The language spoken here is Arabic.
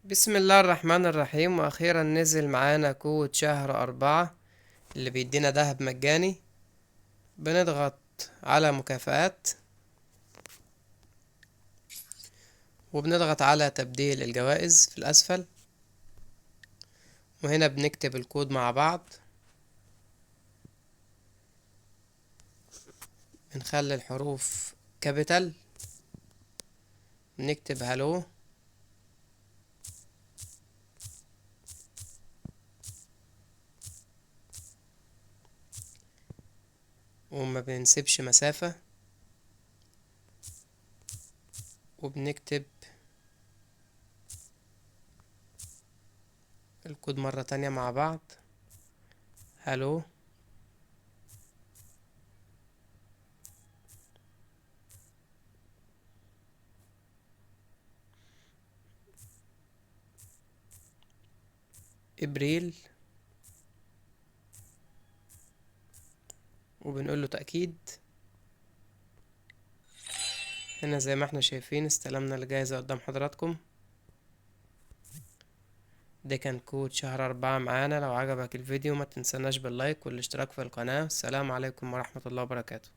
بسم الله الرحمن الرحيم. واخيرا نزل معانا كود شهر 4 اللي بيدينا دهب مجاني. بنضغط على مكافآت وبنضغط على تبديل الجوائز في الاسفل، وهنا بنكتب الكود مع بعض. بنخلي الحروف كابيتال، بنكتب هالو، وما بنسيبش مسافة، وبنكتب الكود مرة تانية مع بعض. هالو، ابريل، وبنقول له تأكيد. هنا زي ما احنا شايفين استلمنا الجائزة قدام حضراتكم. ده كان كود شهر 4 معانا. لو عجبك الفيديو ما تنسناش باللايك والاشتراك في القناة. السلام عليكم ورحمة الله وبركاته.